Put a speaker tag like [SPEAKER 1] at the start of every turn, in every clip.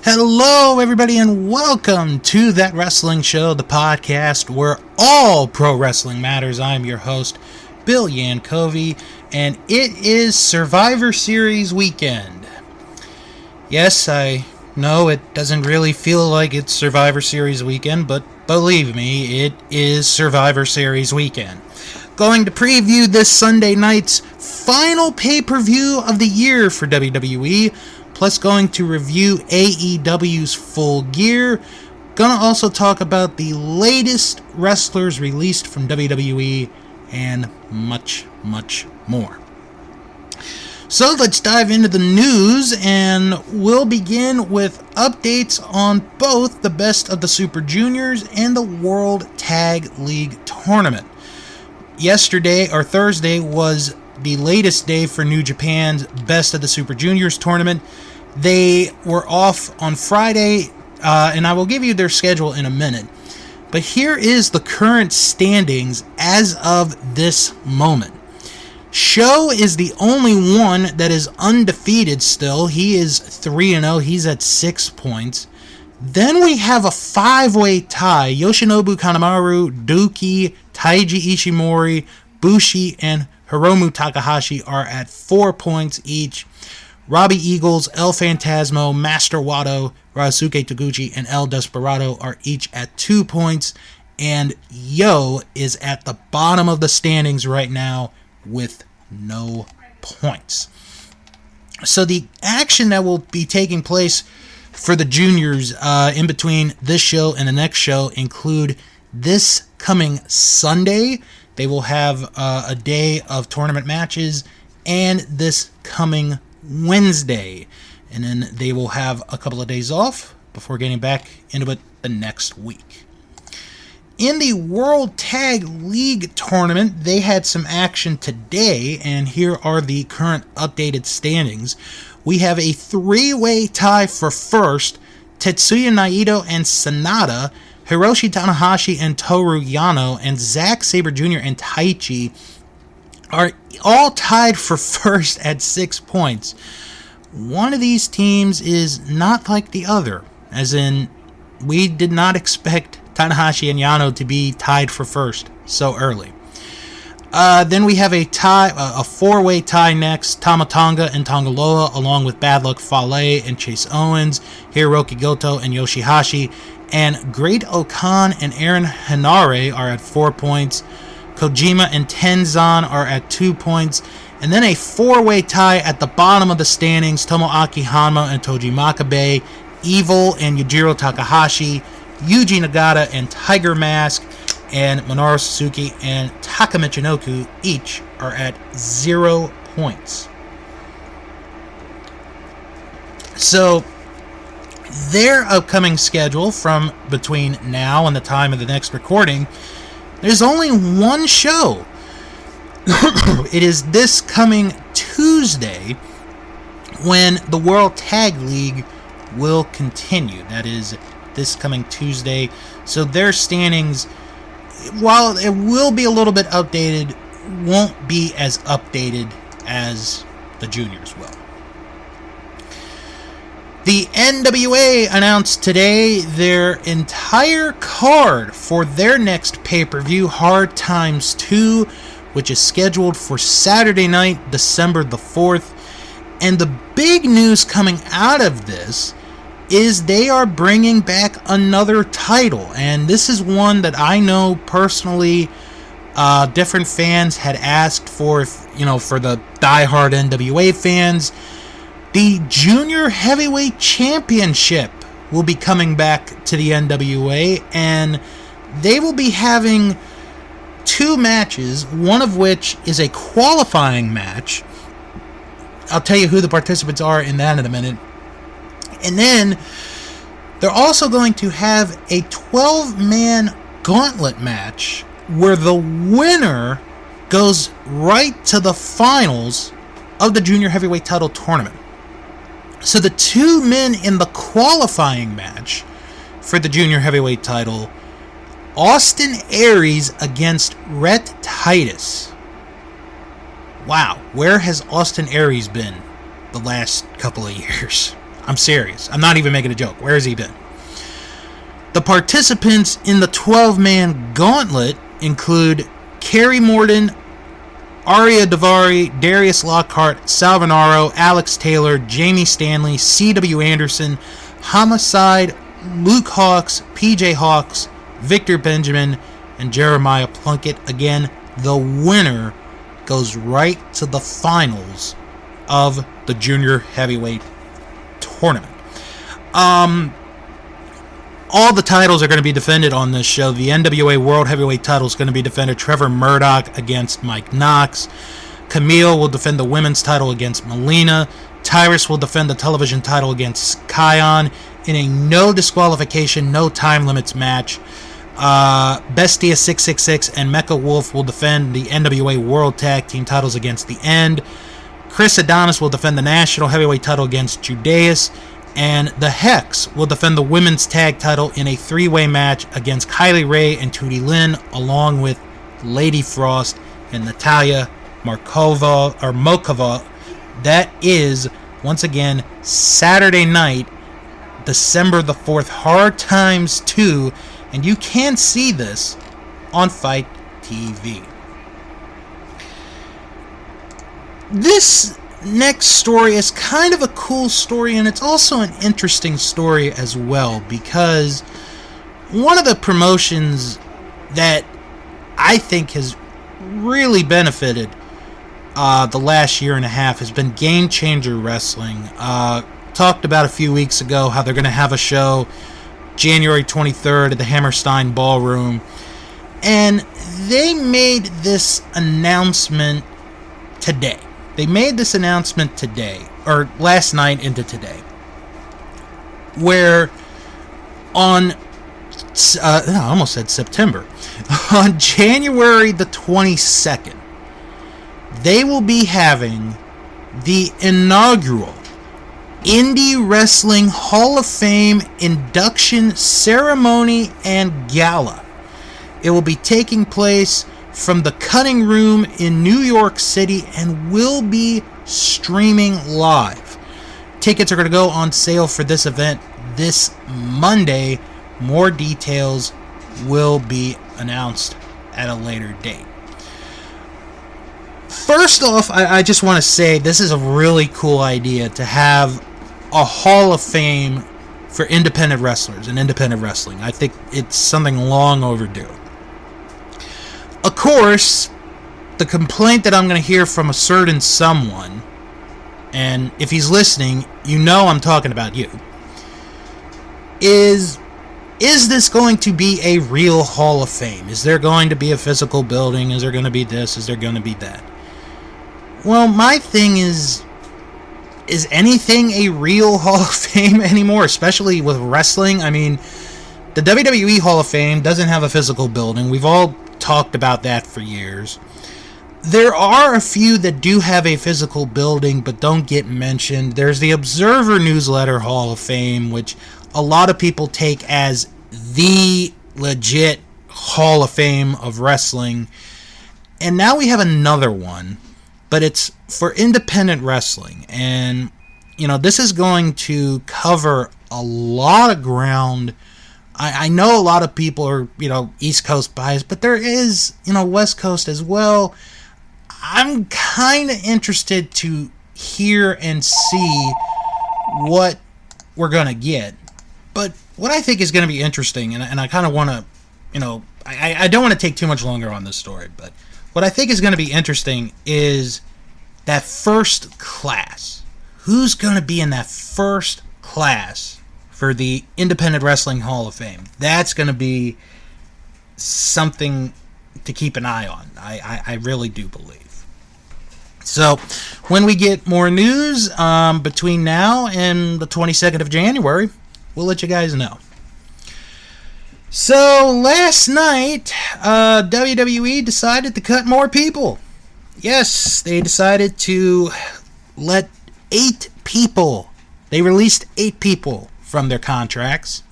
[SPEAKER 1] Hello, everybody, and welcome to That Wrestling Show, the podcast where all pro wrestling matters. I'm your host, Bill Yankovi, and it is Survivor Series weekend. Yes, I know it doesn't really feel like it's Survivor Series weekend, but believe me, it is Survivor Series weekend. Going to preview this Sunday night's final pay-per-view of the year for WWE, plus going to review AEW's Full Gear. Gonna also talk about the latest wrestlers released from WWE and much, much more. So let's dive into the news, and we'll begin with updates on both the Best of the Super Juniors and the World Tag League Tournament. Thursday was the latest day for New Japan's Best of the Super Juniors tournament. They were off on Friday, and I will give you their schedule in a minute. But here is the current standings as of this moment. Sho is the only one that is undefeated still. He is 3-0. He's at 6 points. Then we have a 5-way tie. Yoshinobu Kanemaru, Douki, Taiji Ishimori, Bushi, and Hiromu Takahashi are at 4 points each. Robbie Eagles, El Phantasmo, Master Wato, Ryosuke Taguchi, and El Desperado are each at 2 points. And Yo is at the bottom of the standings right now with no points. So the action that will be taking place for the juniors in between this show and the next show include this coming Sunday. They will have a day of tournament matches, and this coming Wednesday. And then they will have a couple of days off before getting back into it the next week. In the World Tag League Tournament, they had some action today, and here are the current updated standings. We have a 3-way tie for first. Tetsuya Naito and Sanada, Hiroshi Tanahashi and Toru Yano, and Zack Sabre Jr. and Taichi are all tied for first at 6 points. One of these teams is not like the other, as in, we did not expect Tanahashi and Yano to be tied for first so early. Then we have a 4-way tie next. Tama Tonga and Tongaloa, along with Bad Luck Fale and Chase Owens, Hiroki Goto and Yoshihashi, and Great Okan and Aaron Henare are at 4 points. Kojima and Tenzan are at 2 points. And then a 4-way tie at the bottom of the standings. Tomoaki Hanma and Toji Makabe, Evil and Yujiro Takahashi, Yuji Nagata and Tiger Mask, and Minoru Suzuki and Taka Michinoku each are at 0 points. So their upcoming schedule from between now and the time of the next recording, there's only one show. It is this coming Tuesday when the World Tag League will continue. That is this coming Tuesday. So their standings, while it will be a little bit updated, won't be as updated as the juniors will. The NWA announced today their entire card for their next pay-per-view, Hard Times 2, which is scheduled for Saturday night, December the 4th. And the big news coming out of this is they are bringing back another title. And this is one that I know personally different fans had asked for, for the diehard NWA fans. The Junior Heavyweight Championship will be coming back to the NWA, and they will be having 2 matches, one of which is a qualifying match. I'll tell you who the participants are in that in a minute. And then they're also going to have a 12-man gauntlet match where the winner goes right to the finals of the Junior Heavyweight Title Tournament. So the 2 men in the qualifying match for the Junior Heavyweight Title, Austin Aries against Rhett Titus. Wow, where has Austin Aries been the last couple of years? I'm serious. I'm not even making a joke. Where has he been? The participants in the 12-man gauntlet include Kerry Morton, Arya Daivari, Darius Lockhart, Salvanaro, Alex Taylor, Jamie Stanley, C.W. Anderson, Homicide, Luke Hawx, PJ Hawx, Victor Benjamin, and Jeremiah Plunkett. Again, the winner goes right to the finals of the junior heavyweight tournament. All the titles are going to be defended on this show. The NWA World Heavyweight title is going to be defended. Trevor Murdoch against Mike Knox. Camille will defend the women's title against Melina. Tyrus will defend the television title against Kion in a no disqualification, no time limits match. Bestia 666 and Mecha Wolf will defend the NWA World Tag Team titles against The End. Chris Adonis will defend the National Heavyweight title against Judeus. And the Hex will defend the women's tag title in a three-way match against Kylie Ray and Tootie Lynn, along with Lady Frost and Natalia Mokova. That is, once again, Saturday night, December the 4th, Hard Times 2, and you can see this on Fight TV. This next story is kind of a cool story, and it's also an interesting story as well, because one of the promotions that I think has really benefited the last year and a half has been Game Changer Wrestling. Talked about a few weeks ago how they're going to have a show January 23rd at the Hammerstein Ballroom, and they made this announcement today. They made this announcement today, or last night into today, where on, I almost said September, on January the 22nd, they will be having the inaugural Indie Wrestling Hall of Fame induction ceremony and gala. It will be taking place from the Cutting Room in New York City and will be streaming live. Tickets are going to go on sale for this event this Monday. More details will be announced at a later date. First off, I just want to say this is a really cool idea to have a Hall of Fame for independent wrestlers and independent wrestling. I think it's something long overdue. Of course, the complaint that I'm going to hear from a certain someone, and if he's listening, you know I'm talking about you, is this going to be a real Hall of Fame? Is there going to be a physical building? Is there going to be this? Is there going to be that? Well, my thing is anything a real Hall of Fame anymore, especially with wrestling? I mean, the WWE Hall of Fame doesn't have a physical building. We've all talked about that for years. There are a few that do have a physical building but don't get mentioned. There's the Observer Newsletter Hall of Fame, which a lot of people take as the legit Hall of Fame of wrestling. And now we have another one, but it's for independent wrestling. And, you know, this is going to cover a lot of ground. I know a lot of people are, you know, East Coast biased, but there is, you know, West Coast as well. I'm kind of interested to hear and see what we're going to get. But what I think is going to be interesting, and I kind of want to, you know, I don't want to take too much longer on this story, but what I think is going to be interesting is that first class. Who's going to be in that first class for the Independent Wrestling Hall of Fame? That's going to be something to keep an eye on. I really do believe. So, when we get more news between now and the 22nd of January, we'll let you guys know. So, last night, WWE decided to cut more people. Yes, they decided to let 8 people, they released 8 people from their contracts.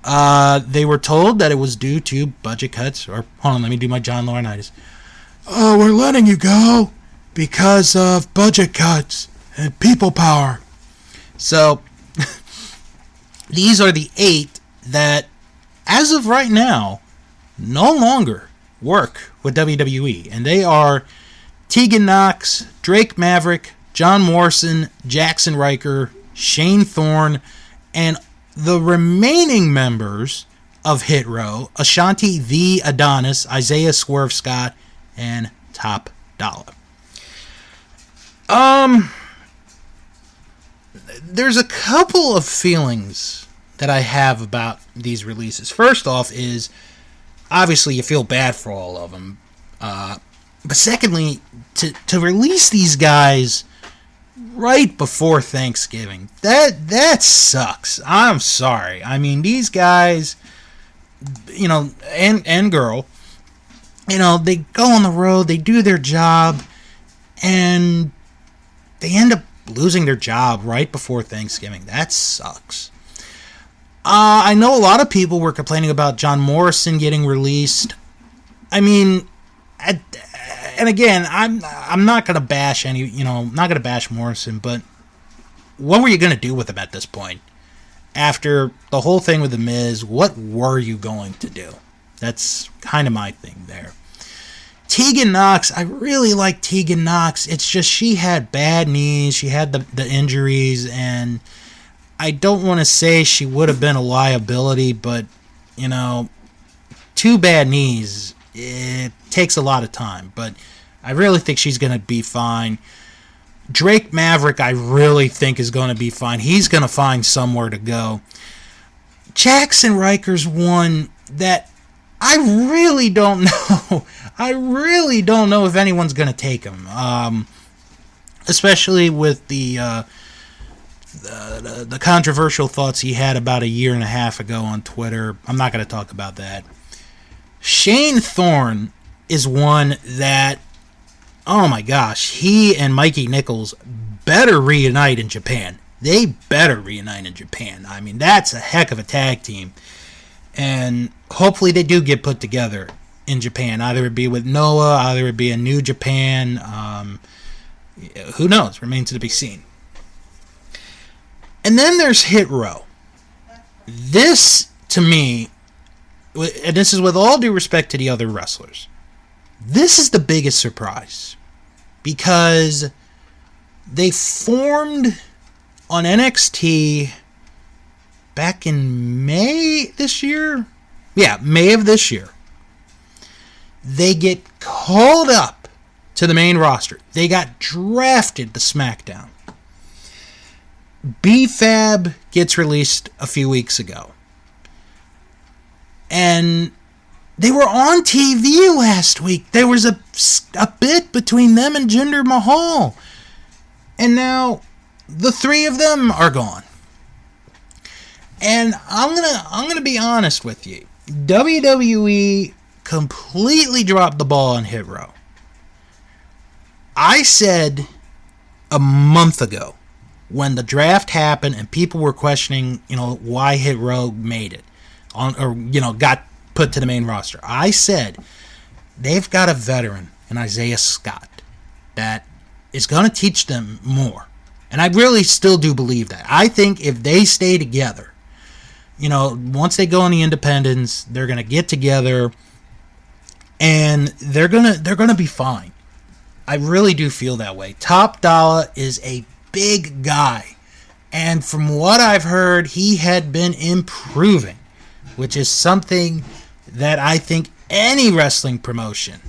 [SPEAKER 1] They were told that it was due to budget cuts, or, hold on, let me do my John Laurinaitis. Oh, we're letting you go because of budget cuts and people power. So, these are the 8 that, as of right now, no longer work with WWE. And they are Tegan Knox, Drake Maverick, John Morrison, Jackson Riker, Shane Thorne, and the remaining members of Hit Row, Ashanti the Adonis, Isaiah Swerve Scott, and Top Dollar. There's a couple of feelings that I have about these releases. First off is, obviously, you feel bad for all of them. But secondly, to release these guys right before Thanksgiving, that sucks. I'm sorry. I mean, these guys, and girl, they go on the road, they do their job, and they end up losing their job right before Thanksgiving. That sucks. I know a lot of people were complaining about John Morrison getting released. I mean, and again, I'm not gonna bash not gonna bash Morrison, but what were you gonna do with him at this point? After the whole thing with The Miz, what were you going to do? That's kind of my thing there. Tegan Knox, I really like Tegan Knox. It's just she had bad knees, she had the injuries, and I don't want to say she would have been a liability, but, 2 bad knees, it takes a lot of time. But I really think she's going to be fine. Drake Maverick, I really think, is going to be fine. He's going to find somewhere to go. Jackson Riker's one that I really don't know. I really don't know if anyone's going to take him. Especially with the controversial thoughts he had about a year and a half ago on Twitter. I'm not going to talk about that. Shane Thorne is one that, oh my gosh, he and Mikey Nichols better reunite in Japan. They better reunite in Japan. I mean, that's a heck of a tag team. And hopefully they do get put together in Japan. Either it be with Noah, either it be a New Japan. Who knows? Remains to be seen. And then there's Hit Row. This, to me, and this is with all due respect to the other wrestlers, this is the biggest surprise. Because they formed on NXT back in May this year? Yeah, May of this year. They get called up to the main roster. They got drafted to SmackDown. B-Fab gets released a few weeks ago. And they were on TV last week. There was a bit between them and Jinder Mahal. And now the 3 of them are gone. And I'm gonna be honest with you. WWE completely dropped the ball on Hit Row. I said a month ago, when the draft happened and people were questioning, why Hit Row made it, got put to the main roster, I said they've got a veteran in Isaiah Scott that is going to teach them more. And I really still do believe that. I think if they stay together, once they go on the independents, they're going to get together and they're going to be fine. I really do feel that way. Top Dollar is a big guy. And from what I've heard, he had been improving, which is something that I think any wrestling promotion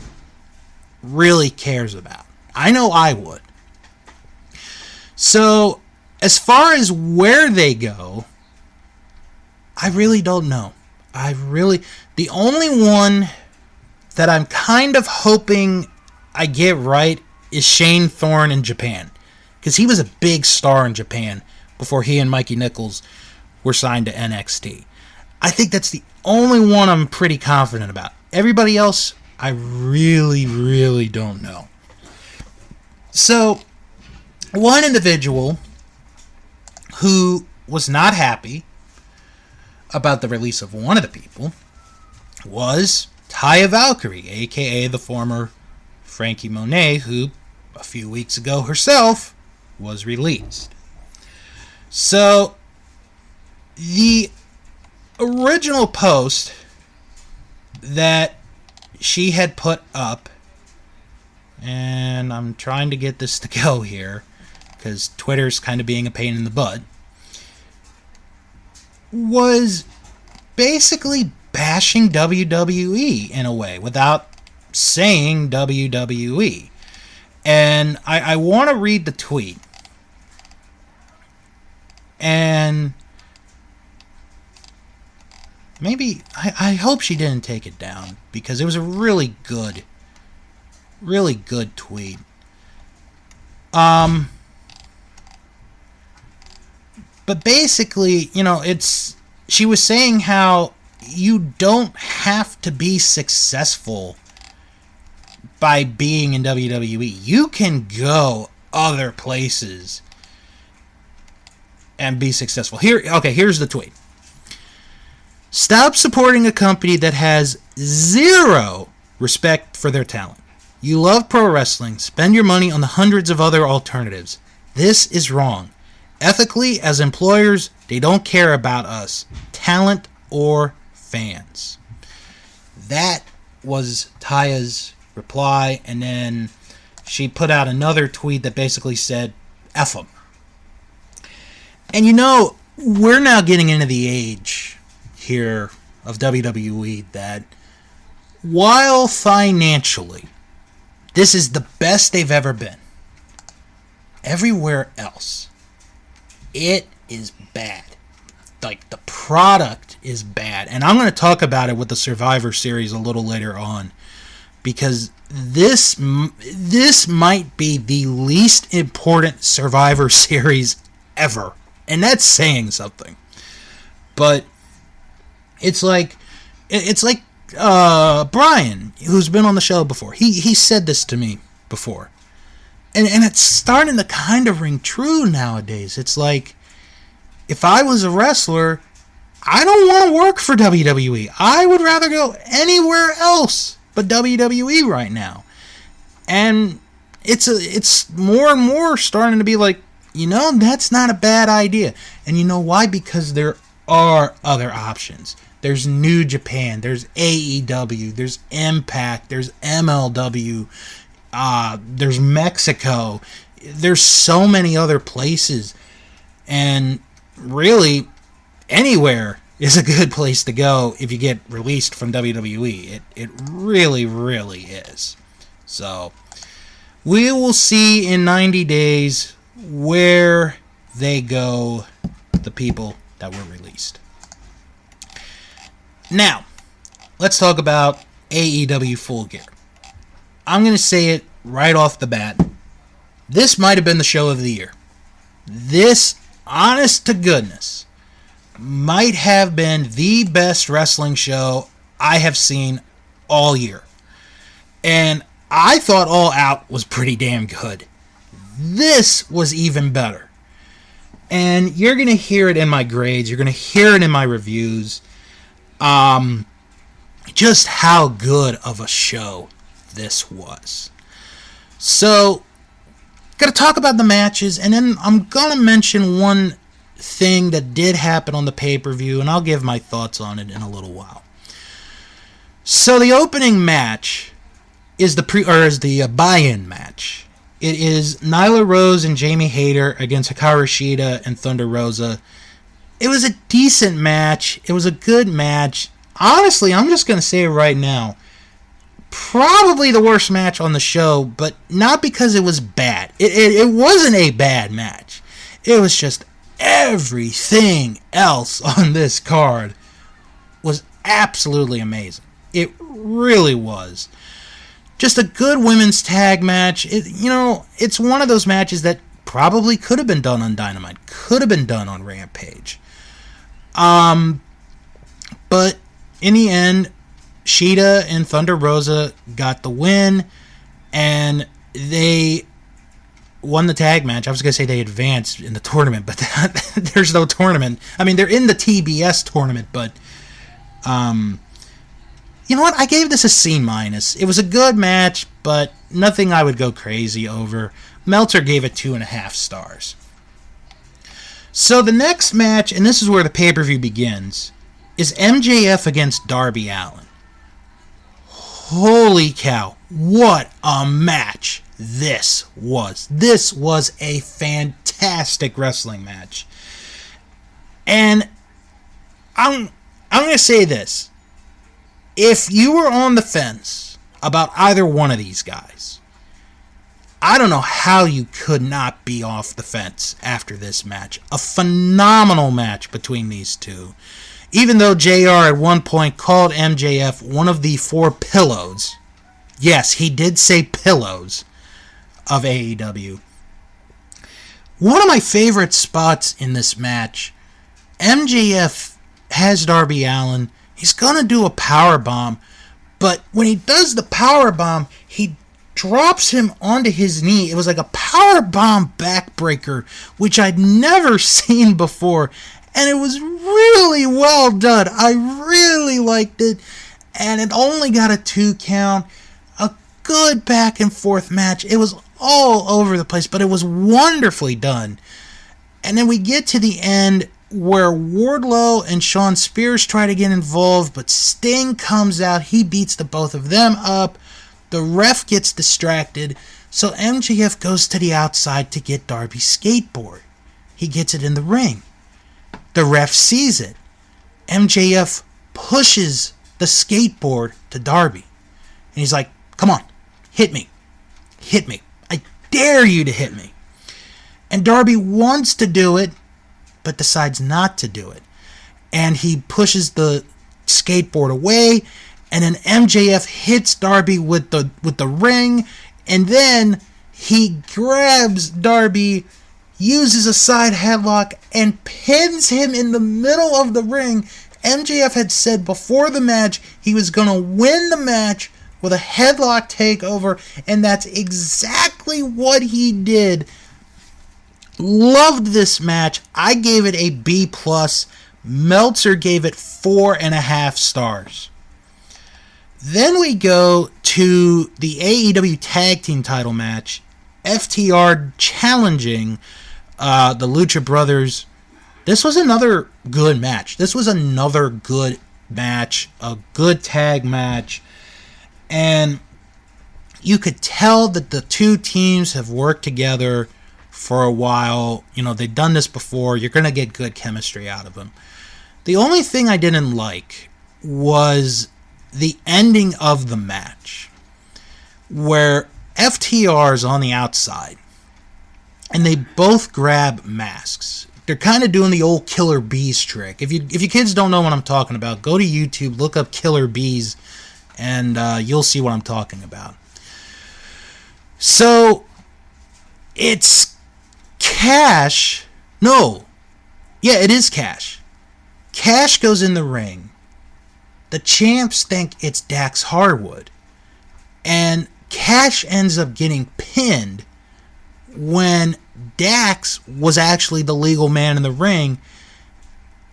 [SPEAKER 1] really cares about. I know I would. So, as far as where they go, I really don't know. The only one that I'm kind of hoping I get right is Shane Thorne in Japan. Because he was a big star in Japan before he and Mikey Nichols were signed to NXT. I think that's the only one I'm pretty confident about. Everybody else, I really, really don't know. So, one individual who was not happy about the release of one of the people was Taya Valkyrie, a.k.a. the former Frankie Monet, who a few weeks ago herself was released. So, The original post that she had put up, and I'm trying to get this to go here because Twitter's kind of being a pain in the butt, was basically bashing WWE in a way without saying WWE. And I want to read the tweet. And maybe, I hope she didn't take it down, because it was a really good tweet. But basically, she was saying how you don't have to be successful by being in WWE. You can go other places and be successful. Here's the tweet. Stop supporting a company that has zero respect for their talent. You love pro wrestling. Spend your money on the hundreds of other alternatives. This is wrong. Ethically, as employers, they don't care about us, talent or fans. That was Taya's reply, and then she put out another tweet that basically said, F them. And we're now getting into the age here of WWE that while financially this is the best they've ever been, everywhere else it is bad. Like, the product is bad. And I'm going to talk about it with the Survivor Series a little later on, because this might be the least important Survivor Series ever. And that's saying something. But it's like Brian, who's been on the show before. He said this to me before. And it's starting to kind of ring true nowadays. It's like, if I was a wrestler, I don't want to work for WWE. I would rather go anywhere else but WWE right now. And it's more and more starting to be like, that's not a bad idea. And you know why? Because there are other options. There's New Japan, there's AEW, there's Impact, there's MLW, there's Mexico. There's so many other places. And really, anywhere is a good place to go if you get released from WWE. It really, really is. So, we will see in 90 days where they go, the people that were released. Now, let's talk about AEW Full Gear. I'm going to say it right off the bat. This might have been the show of the year. This, honest to goodness, might have been the best wrestling show I have seen all year. And I thought All Out was pretty damn good. This was even better. And you're going to hear it in my grades. You're going to hear it in my reviews. Just how good of a show this was. So, gotta talk about the matches, and then I'm gonna mention one thing that did happen on the pay-per-view, and I'll give my thoughts on it in a little while. So the opening match is the buy-in match. It is Nyla Rose and Jamie Hayter against Hikaru Shida and Thunder Rosa. It was a decent match. It was a good match. Honestly, I'm just going to say it right now. Probably the worst match on the show, but not because it was bad. It wasn't a bad match. It was just everything else on this card was absolutely amazing. It really was. Just a good women's tag match. It's one of those matches that probably could have been done on Dynamite. Could have been done on Rampage. But in the end, Shida and Thunder Rosa got the win, and they won the tag match. I was going to say they advanced in the tournament, but there's no tournament. I mean, they're in the TBS tournament, but you know what? I gave this a C-. It was a good match, but nothing I would go crazy over. Meltzer gave it 2.5 stars. So the next match, and this is where the pay-per-view begins, is MJF against Darby Allin. Holy cow, what a match this was. This was a fantastic wrestling match. And I'm going to say this. If you were on the fence about either one of these guys, I don't know how you could not be off the fence after this match. A phenomenal match between these two. Even though JR at one point called MJF one of the 4 pillows. Yes, he did say pillows of AEW. One of my favorite spots in this match, MJF has Darby Allin. He's going to do a powerbomb, but when he does the powerbomb, he drops him onto his knee. It was like a powerbomb backbreaker, which I'd never seen before, and it was really well done. I really liked it, and it only got a 2 count. A good back and forth match. It was all over the place, but it was wonderfully done. And then we get to the end where Wardlow and Shawn Spears try to get involved, but Sting comes out. He beats the both of them up. The ref gets distracted, so MJF goes to the outside to get Darby's skateboard. He gets it in the ring. The ref sees it. MJF pushes the skateboard to Darby. And he's like, come on, hit me. Hit me. I dare you to hit me. And Darby wants to do it, but decides not to do it. And he pushes the skateboard away, and then MJF hits Darby with the ring, and then he grabs Darby, uses a side headlock, and pins him in the middle of the ring. MJF had said before the match he was going to win the match with a headlock takeover, and that's exactly what he did. Loved this match. I gave it a B+. Meltzer gave it 4.5 stars. Then we go to the AEW Tag Team Title Match. FTR challenging the Lucha Brothers. This was another good match. A good tag match. And you could tell that the two teams have worked together for a while. You know, they've done this before. You're going to get good chemistry out of them. The only thing I didn't like was the ending of the match, where FTR is on the outside, and they both grab masks. They're kind of doing the old Killer Bees trick. If you kids don't know what I'm talking about, go to YouTube, look up Killer Bees, and you'll see what I'm talking about. So, it's Cash. No. Yeah, it is Cash. Cash goes in the ring. The champs think it's Dax Harwood. And Cash ends up getting pinned when Dax was actually the legal man in the ring.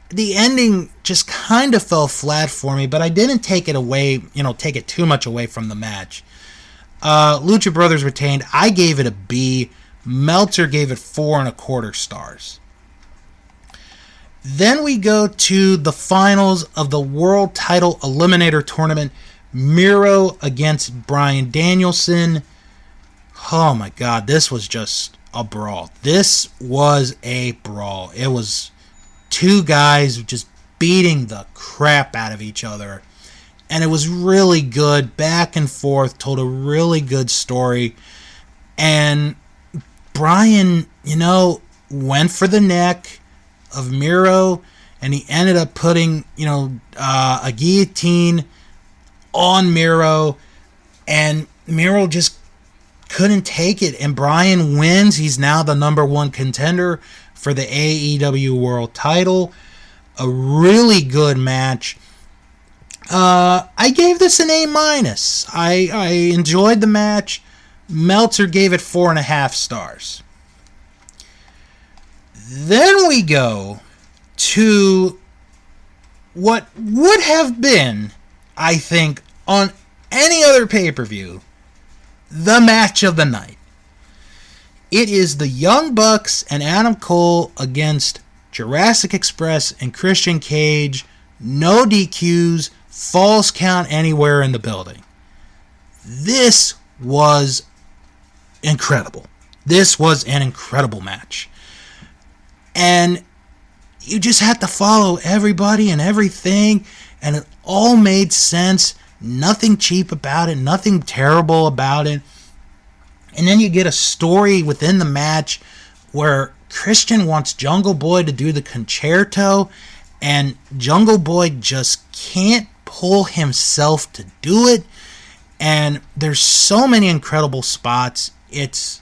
[SPEAKER 1] The ending just kind of fell flat for me, but I didn't take it too much away from the match. Lucha Brothers retained. I gave it a B. Meltzer gave it 4.25 stars. Then we go to the finals of the World Title Eliminator Tournament. Miro against Bryan Danielson. Oh my God, this was just a brawl. This was a brawl. It was two guys just beating the crap out of each other. And it was really good, back and forth, told a really good story. And Bryan, went for the neck of Miro, and he ended up putting, a guillotine on Miro, and Miro just couldn't take it, and Bryan wins. He's now the number 1 contender for the AEW World Title. A really good match. I gave this an A-. I enjoyed the match. Meltzer gave it 4.5 stars. Then we go to what would have been, I think, on any other pay-per-view, the match of the night. It is the Young Bucks and Adam Cole against Jurassic Express and Christian Cage, no DQs, falls count anywhere in the building. This was incredible. This was an incredible match. And you just had to follow everybody and everything, and it all made sense. Nothing cheap about it, nothing terrible about it. And then you get a story within the match where Christian wants Jungle Boy to do the concerto, and Jungle Boy just can't pull himself to do it. And there's so many incredible spots. It's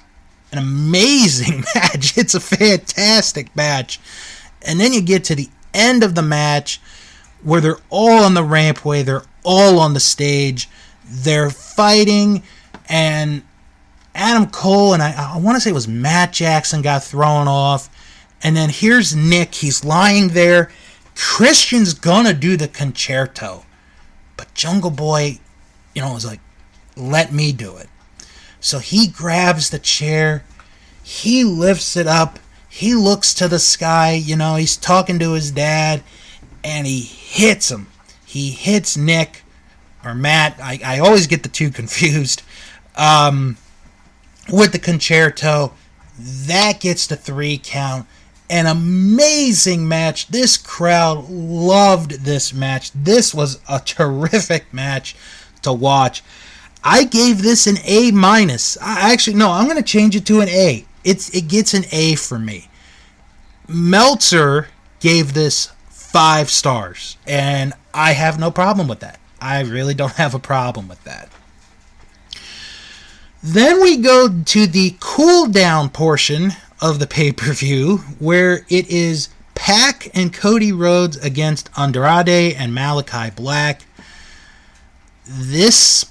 [SPEAKER 1] an amazing match. It's a fantastic match. And then you get to the end of the match where they're all on the rampway, they're all on the stage, they're fighting, and Adam Cole and I want to say it was Matt Jackson got thrown off, and then here's Nick, he's lying there. Christian's gonna do the concerto, but Jungle Boy, was like, let me do it. So he grabs the chair, he lifts it up, he looks to the sky, he's talking to his dad, and he hits him. He hits Nick, or Matt, I always get the two confused, with the concerto. That gets the 3 count. An amazing match. This crowd loved this match. This was a terrific match to watch. I gave this an A-. I'm going to change it to an A. It gets an A for me. Meltzer gave this 5 stars, and I have no problem with that. I really don't have a problem with that. Then we go to the cool down portion of the pay-per-view, where it is Pac and Cody Rhodes against Andrade and Malachi Black. This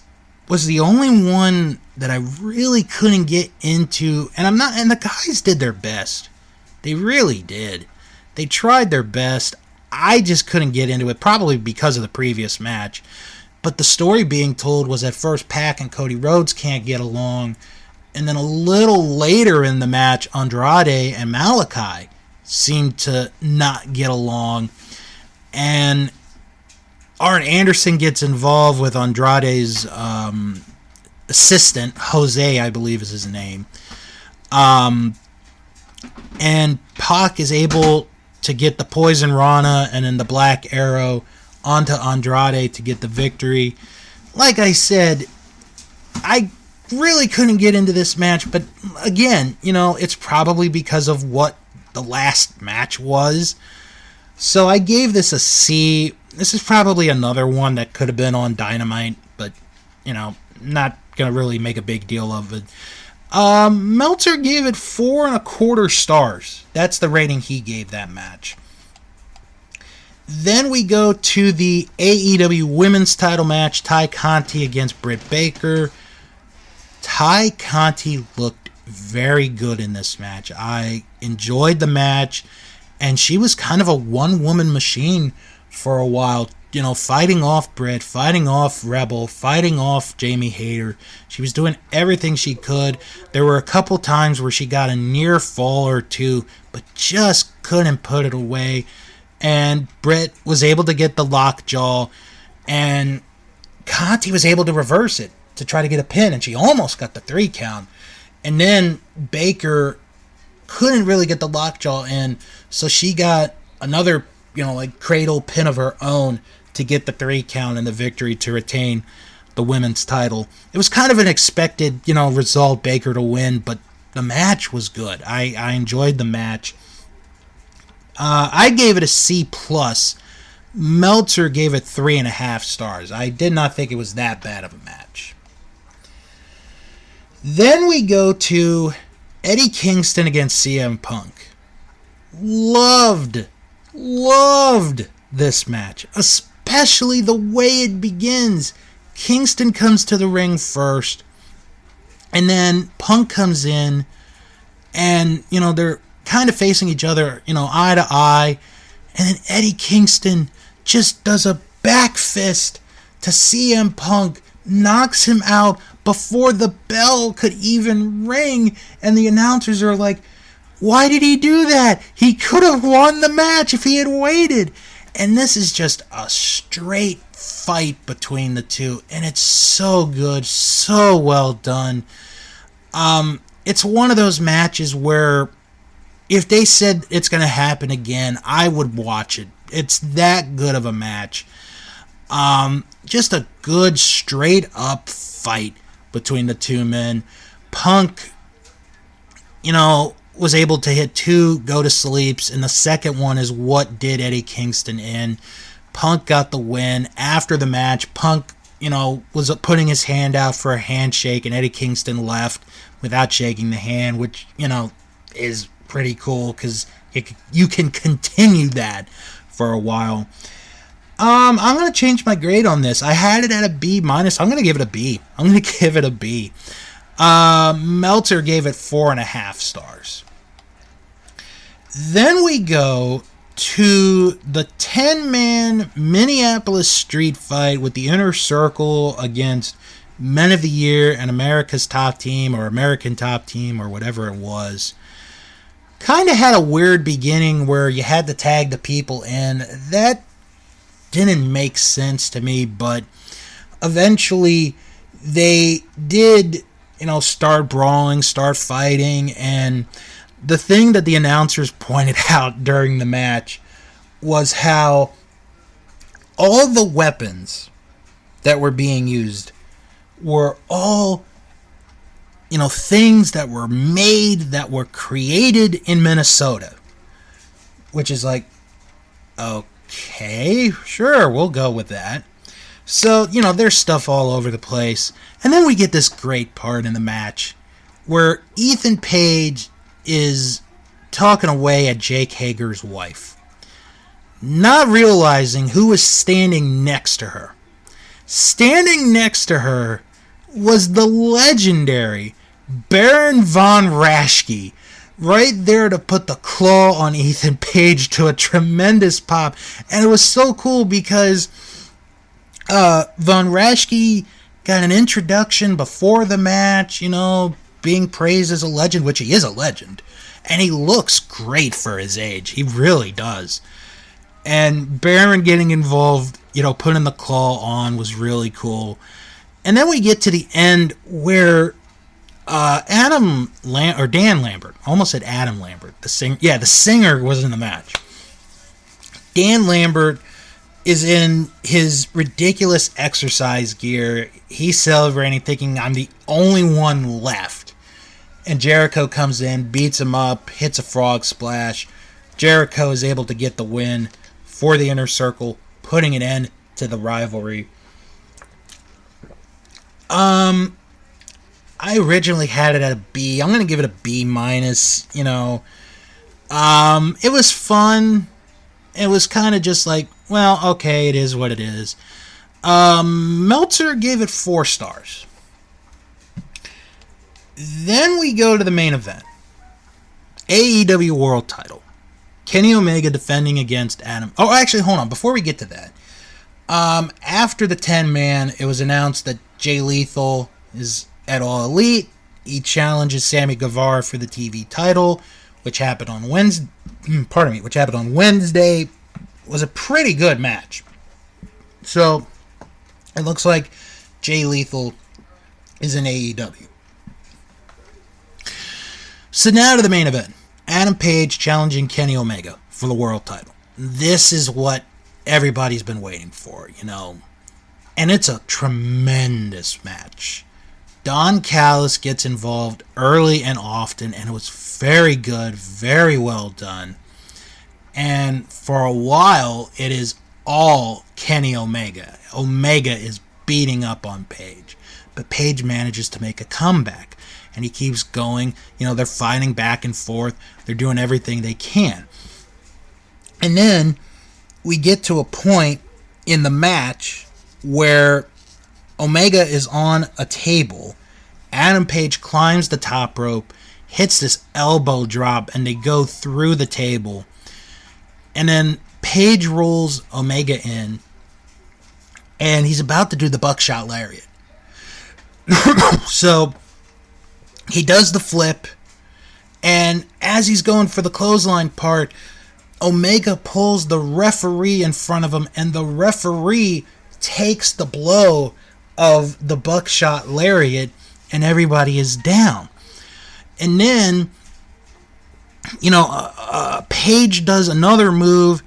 [SPEAKER 1] was the only one that I really couldn't get into, and the guys did their best. They really did. They tried their best. I just couldn't get into it, probably because of the previous match. But the story being told was at first Pac and Cody Rhodes can't get along, and then a little later in the match, Andrade and Malachi seemed to not get along, and Arn Anderson gets involved with Andrade's assistant, Jose, I believe is his name, and Pac is able to get the Poison Rana and then the Black Arrow onto Andrade to get the victory. Like I said, I really couldn't get into this match, but again, it's probably because of what the last match was. So I gave this a C. This is probably another one that could have been on Dynamite, but, not going to really make a big deal of it. Meltzer gave it 4.25 stars. That's the rating he gave that match. Then we go to the AEW Women's Title Match, Ty Conti against Britt Baker. Ty Conti looked very good in this match. I enjoyed the match, and she was kind of a one-woman machine for a while, fighting off Britt, fighting off Rebel, fighting off Jamie Hayter. She was doing everything she could. There were a couple times where she got a near fall or two, but just couldn't put it away. And Britt was able to get the lockjaw, and Conti was able to reverse it to try to get a pin, and she almost got the 3 count. And then Baker couldn't really get the lockjaw in, so she got another, cradle pin of her own to get the 3 count and the victory to retain the women's title. It was kind of an expected, result, Baker to win, but the match was good. I enjoyed the match. I gave it a C+. Meltzer gave it 3.5 stars. I did not think it was that bad of a match. Then we go to Eddie Kingston against CM Punk. Loved this match, especially the way it begins. Kingston comes to the ring first, and then Punk comes in, and, they're kind of facing each other, eye to eye, and then Eddie Kingston just does a back fist to CM Punk, knocks him out before the bell could even ring, and the announcers are like, Why did he do that? He could have won the match if he had waited. And this is just a straight fight between the two, and it's so good, so well done. It's one of those matches where if they said it's going to happen again, I would watch it. It's that good of a match. Just a good, straight-up fight between the two men. Punk, was able to hit 2 go-to-sleeps, and the second one is what did Eddie Kingston in. Punk got the win. After the match, Punk, was putting his hand out for a handshake, and Eddie Kingston left without shaking the hand, which, is pretty cool because you can continue that for a while. I'm going to change my grade on this. I had it at a B-. I'm going to give it a B. Meltzer gave it 4.5 stars. Then we go to the 10-man Minneapolis street fight with the Inner Circle against Men of the Year and America's Top Team or American Top Team or whatever it was. Kind of had a weird beginning where you had to tag the people in. That didn't make sense to me, but eventually they did, start brawling, start fighting, and the thing that the announcers pointed out during the match was how all the weapons that were being used were all, things that were made, that were created in Minnesota. Which is like, okay, sure, we'll go with that. So, there's stuff all over the place. And then we get this great part in the match where Ethan Page is talking away at Jake Hager's wife, not realizing who was standing next to her. Standing next to her was the legendary Baron von Raschke, right there to put the claw on Ethan Page to a tremendous pop. And it was so cool because von Raschke got an introduction before the match, being praised as a legend, which he is a legend. And he looks great for his age. He really does. And Baron getting involved, putting the claw on was really cool. And then we get to the end where Dan Lambert, almost said Adam Lambert, the singer was in the match. Dan Lambert is in his ridiculous exercise gear. He's celebrating, thinking, I'm the only one left. And Jericho comes in, beats him up, hits a frog splash. Jericho is able to get the win for the Inner Circle, putting an end to the rivalry. I originally had it at a B. I'm going to give it a B-. It was fun. It was kind of just like, well, okay, it is what it is. Meltzer gave it 4 stars. Then we go to the main event. AEW World Title. Kenny Omega defending against Adam... Oh, actually, hold on. Before we get to that. After the 10-man, it was announced that Jay Lethal is at All Elite. He challenges Sammy Guevara for the TV title, which happened on Wednesday. It was a pretty good match. So, it looks like Jay Lethal is in AEW. So now to the main event. Adam Page challenging Kenny Omega for the world title. This is what everybody's been waiting for, And it's a tremendous match. Don Callis gets involved early and often, and it was very good, very well done. And for a while, it is all Kenny Omega. Omega is beating up on Page. But Page manages to make a comeback. And he keeps going. They're fighting back and forth. They're doing everything they can. And then we get to a point in the match where Omega is on a table. Adam Page climbs the top rope, hits this elbow drop, and they go through the table. And then Page rolls Omega in, and he's about to do the buckshot lariat. So he does the flip, And as he's going for the clothesline part, Omega pulls the referee in front of him, and the referee takes the blow of the buckshot lariat, and everybody is down. And then, Paige does another move,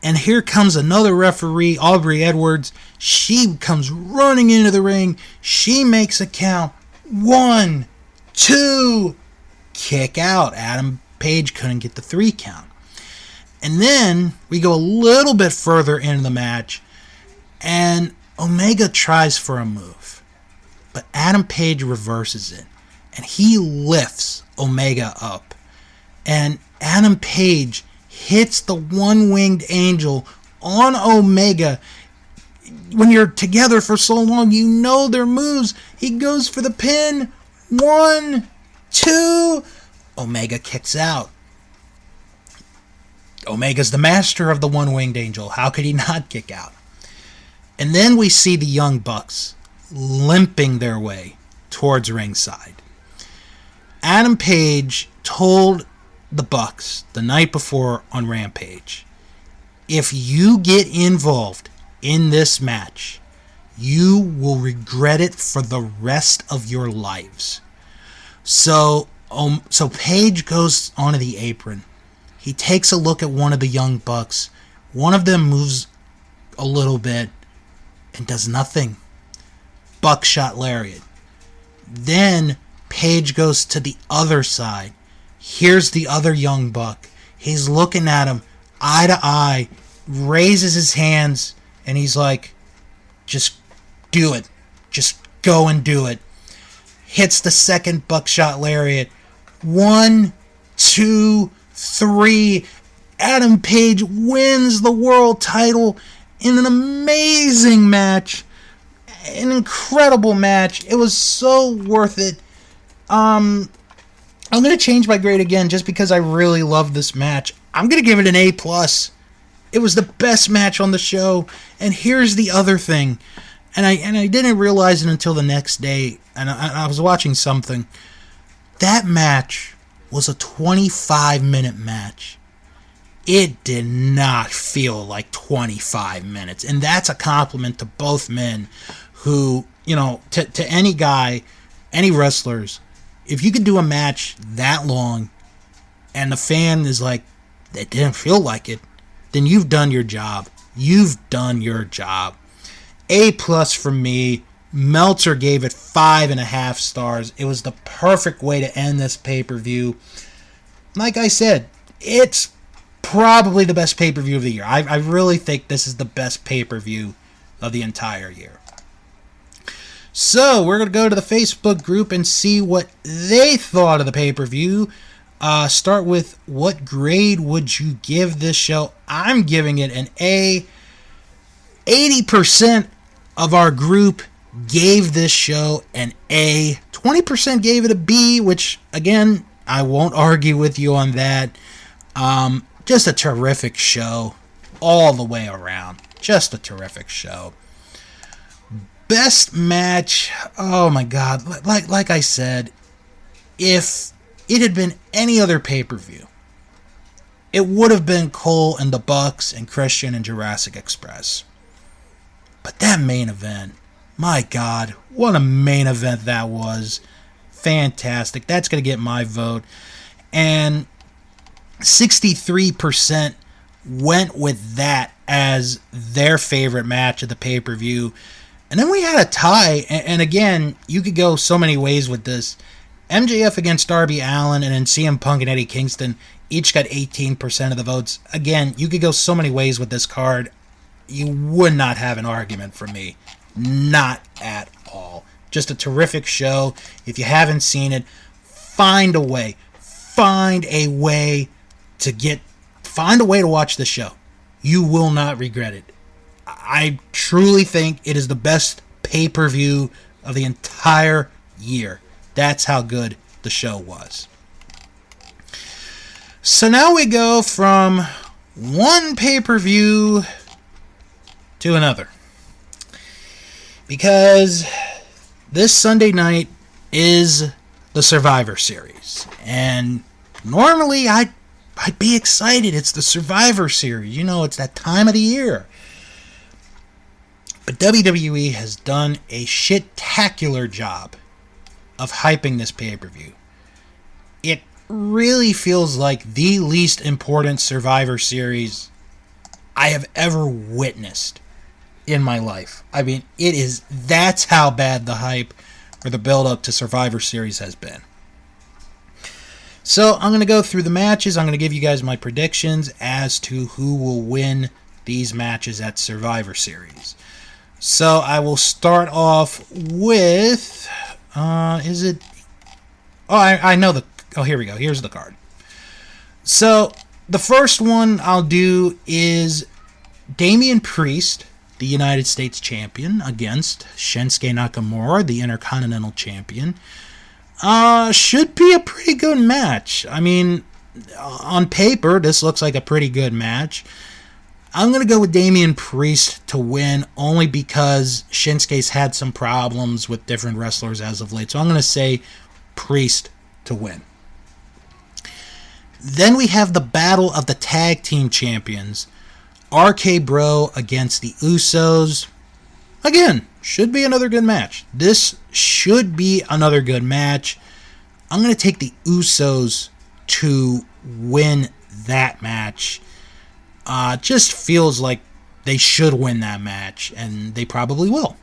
[SPEAKER 1] and here comes another referee, Aubrey Edwards. She comes running into the ring. She makes a count. 1, 2, kick out. Adam Page couldn't get the 3 count. And then we go a little bit further into the match, and Omega tries for a move, but Adam Page reverses it, and he lifts Omega up. And Adam Page hits the one-winged angel on Omega. When you're together for so long, you know their moves. He goes for the pin. 1, 2. Omega kicks out. Omega's the master of the one-winged angel. How could he not kick out? And then we see the Young Bucks limping their way towards ringside. Adam Page told the Bucks the night before on Rampage, if you get involved in this match, you will regret it for the rest of your lives. So Page goes onto the apron. He takes a look at one of the Young Bucks. One of them moves a little bit and does nothing. Buckshot lariat. Then Page goes to the other side. Here's the other Young Buck. He's looking at him eye to eye, raises his hands, and he's like, just do it. Just go and do it. Hits the second buckshot lariat. 1, 2, 3. Adam Page wins the world title in an amazing match. An incredible match. It was so worth it. I'm going to change my grade again just because I really love this match. I'm going to give it an A+. It was the best match on the show. And here's the other thing. And I didn't realize it until the next day. And I was watching something. That match was a 25-minute match. It did not feel like 25 minutes. And that's a compliment to both men who, to any guy, any wrestlers, if you could do a match that long and the fan is like, it didn't feel like it, then you've done your job. You've done your job. A+ for me. Meltzer gave it 5.5 stars. It was the perfect way to end this pay-per-view. Like I said, it's probably the best pay-per-view of the year. I really think this is the best pay-per-view of the entire year. So, we're going to go to the Facebook group and see what they thought of the pay-per-view. Start with, what grade would you give this show? I'm giving it an A. 80% of our group gave this show an A. 20% gave it a B, which, again, I won't argue with you on that. Just a terrific show all the way around. Just a terrific show. Best match, oh my God. Like I said, if it had been any other pay-per-view, it would have been Cole and the Bucks and Christian and Jurassic Express. But that main event, my God, what a main event that was. Fantastic. That's going to get my vote. And 63% went with that as their favorite match of the pay-per-view. And then we had a tie. And again, you could go so many ways with this. MJF against Darby Allin and then CM Punk and Eddie Kingston each got 18% of the votes. Again, you could go so many ways with this card. You would not have an argument from me. Not at all. Just a terrific show. If you haven't seen it, find a way. Find a way to watch the show. You will not regret it. I truly think it is the best pay-per-view of the entire year. That's how good the show was. So now we go from one pay-per-view to another. Because this Sunday night is the Survivor Series. And Normally, I'd be excited. It's the Survivor Series. You know, it's that time of the year. But WWE has done a shit-tacular job of hyping this pay-per-view. It really feels like the least important Survivor Series I have ever witnessed in my life. I mean, that's how bad the hype or the build-up to Survivor Series has been. So, I'm going to go through the matches. I'm going to give you guys my predictions as to who will win these matches at Survivor Series. So, I will start off with... is it... Oh, I know the... Oh, here we go. Here's the card. So, the first one I'll do is Damian Priest, the United States Champion, against Shinsuke Nakamura, the Intercontinental Champion. Should be a pretty good match. I mean, on paper, this looks like a pretty good match. I'm going to go with Damian Priest to win only because Shinsuke's had some problems with different wrestlers as of late. So I'm going to say Priest to win. Then we have the battle of the tag team champions. RK Bro against the Usos. Again, should be another good match. This should be another good match. I'm going to take the Usos to win that match. Just feels like they should win that match, and they probably will.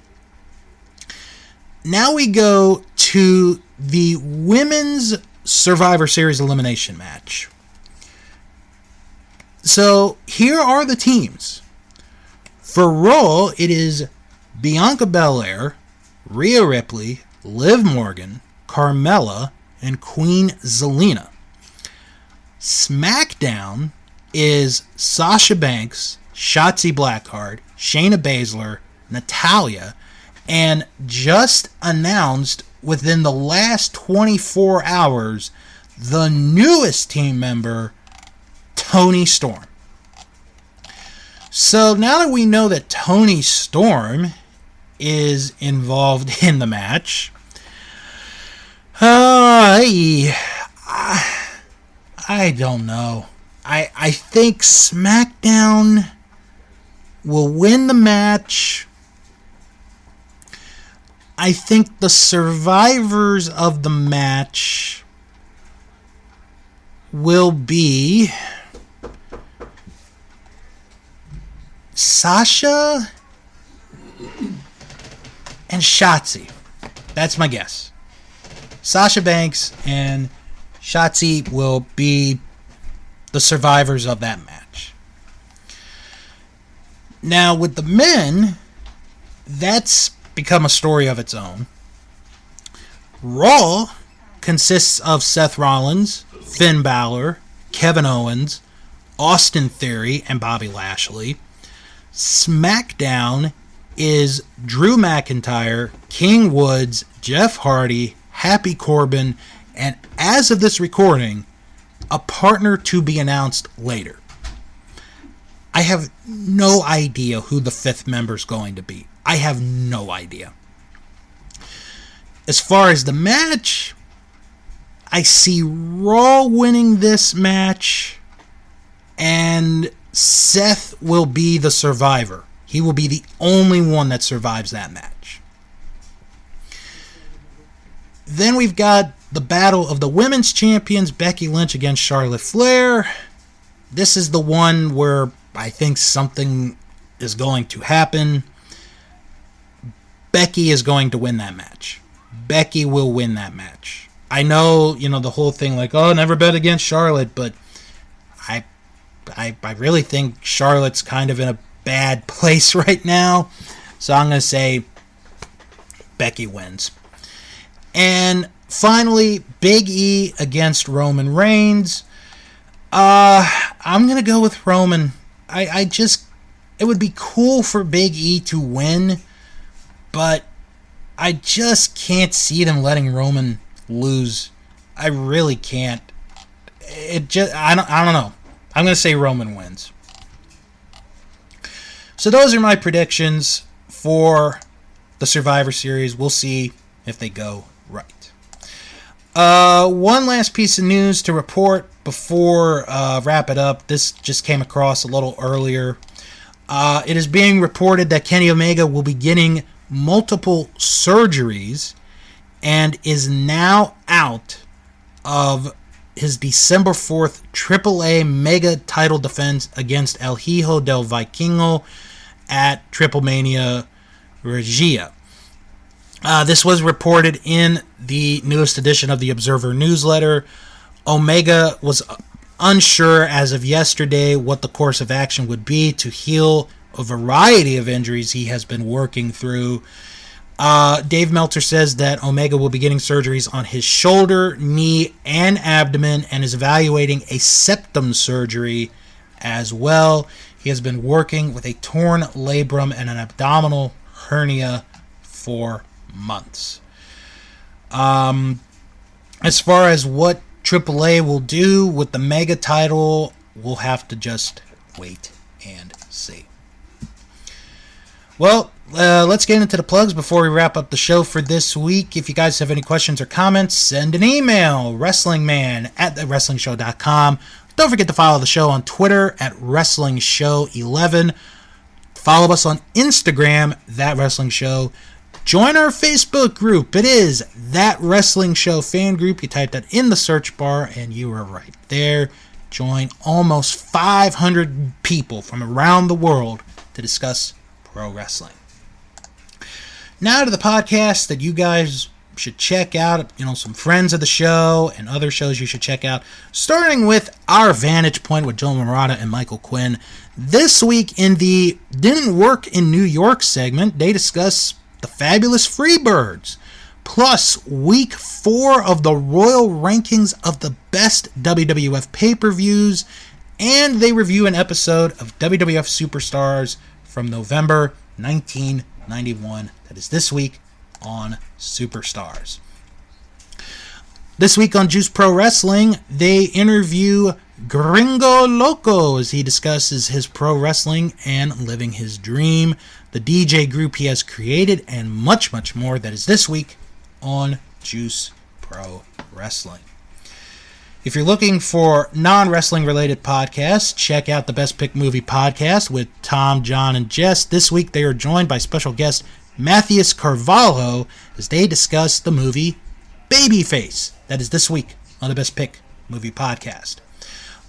[SPEAKER 1] Now we go to the Women's Survivor Series elimination match. So here are the teams. For Raw, it is Bianca Belair, Rhea Ripley, Liv Morgan, Carmella, and Queen Zelina. SmackDown is Sasha Banks, Shotzi Blackheart, Shayna Baszler, Natalya, and just announced within the last 24 hours, the newest team member, Toni Storm. So now that we know that Toni Storm is involved in the match, I don't know. I think SmackDown will win the match. I think the survivors of the match will be Sasha and Shotzi. That's my guess. Sasha Banks and Shotzi will be the survivors of that match. Now, with the men, that's become a story of its own. Raw consists of Seth Rollins, Finn Balor, Kevin Owens, Austin Theory, and Bobby Lashley. SmackDown is Drew McIntyre, King Woods, Jeff Hardy, Happy Corbin, and as of this recording, a partner to be announced later. I have no idea who the fifth member is going to be. I have no idea. As far as the match, I see Raw winning this match, and Seth will be the survivor. He will be the only one that survives that match. Then we've got the battle of the women's champions, Becky Lynch against Charlotte Flair. This is the one where I think something is going to happen. Becky is going to win that match. Becky will win that match. I know, the whole thing like, oh, never bet against Charlotte, but I really think Charlotte's kind of in a bad place right now. So I'm going to say Becky wins. And finally, Big E against Roman Reigns. I'm going to go with Roman. It would be cool for Big E to win, but I just can't see them letting Roman lose. I really can't. I don't know. I'm going to say Roman wins. So those are my predictions for the Survivor Series. We'll see if they go right. One last piece of news to report before wrap it up. This just came across a little earlier. It is being reported that Kenny Omega will be getting multiple surgeries and is now out of his December 4th AAA Mega title defense against El Hijo del Vikingo at Triple Mania Regia. This was reported in the newest edition of the Observer newsletter. Omega was unsure as of yesterday what the course of action would be to heal a variety of injuries he has been working through. Dave Meltzer says that Omega will be getting surgeries on his shoulder, knee, and abdomen, and is evaluating a septum surgery as well. He has been working with a torn labrum and an abdominal hernia for months. As far as what AAA will do with the Mega title, we'll have to just wait and see. Well, let's get into the plugs before we wrap up the show for this week. If you guys have any questions or comments, send an email, wrestlingman@thewrestlingshow.com. Don't forget to follow the show on Twitter at WrestlingShow11. Follow us on Instagram, That Wrestling Show. Join our Facebook group. It is That Wrestling Show fan group. You type that in the search bar and you are right there. Join almost 500 people from around the world to discuss pro wrestling. Now to the podcast that you guys should check out. Some friends of the show and other shows you should check out. Starting with Our Vantage Point with Joe Murata and Michael Quinn. This week in the Didn't Work in New York segment, they discuss the Fabulous Freebirds, plus Week 4 of the Royal Rankings of the Best WWF Pay-Per-Views, and they review an episode of WWF Superstars from November 1991. That is this week on Superstars. This week on Juice Pro Wrestling, they interview Gringo Loco as he discusses his pro wrestling and living his dream, the DJ group he has created, and much, much more. That is this week on Juice Pro Wrestling. If you're looking for non-wrestling related podcasts, check out the Best Pick Movie podcast with Tom, John, and Jess. This week they are joined by special guest Matthias Carvalho as they discuss the movie Babyface. That is this week on the Best Pick Movie podcast.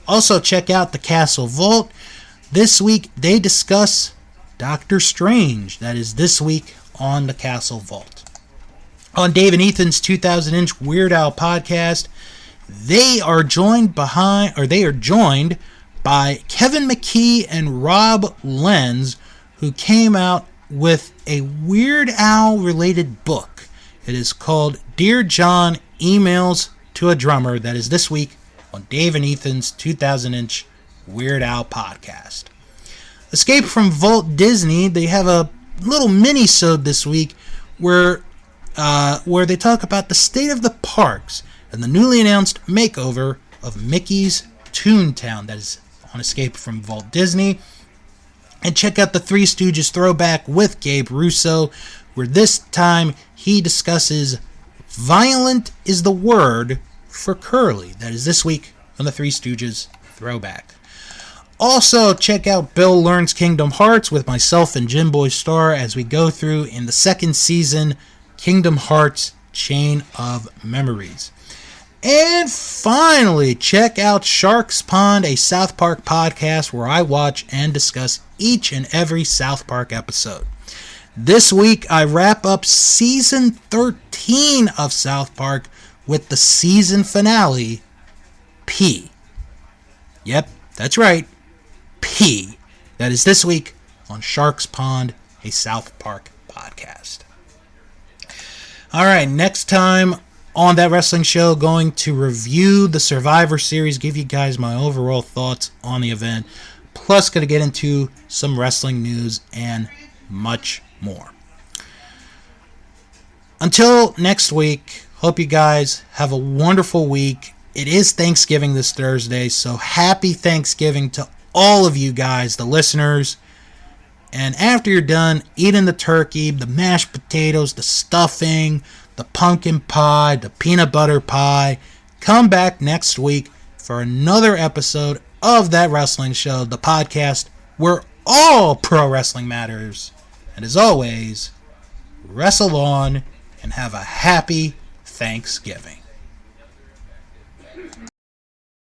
[SPEAKER 1] Also check out the Castle Vault. This week they discuss Doctor Strange. That is this week on the Castle Vault. On Dave and Ethan's 2000-inch Weird Al podcast, they are joined by Kevin McKee and Rob Lenz, who came out with a Weird Al related book. It is called Dear John, Emails to a Drummer. That is this week on Dave and Ethan's 2000-inch Weird Al podcast. Escape from Vault Disney, they have a little mini-sode this week where they talk about the state of the parks and the newly announced makeover of Mickey's Toontown. That is on Escape from Vault Disney. And check out the Three Stooges throwback with Gabe Russo, where this time he discusses Violent is the Word for Curly. That is this week on the Three Stooges throwback. Also, check out Bill Learns Kingdom Hearts with myself and Jim Boy Star as we go through in the second season Kingdom Hearts Chain of Memories. And finally, check out Sharks Pond, a South Park podcast where I watch and discuss each and every South Park episode. This week, I wrap up Season 13 of South Park with the season finale, P. Yep, that's right, P. That is this week on Sharks Pond, a South Park podcast. All right, next time on That Wrestling Show, going to review the Survivor Series, give you guys my overall thoughts on the event, plus going to get into some wrestling news and much more. Until next week, hope you guys have a wonderful week. It is Thanksgiving this Thursday, so happy Thanksgiving to all of you guys, the listeners. And after you're done eating the turkey, the mashed potatoes, the stuffing, the pumpkin pie, the peanut butter pie. Come back next week for another episode of That Wrestling Show, the podcast where all pro wrestling matters. And as always, wrestle on and have a happy Thanksgiving.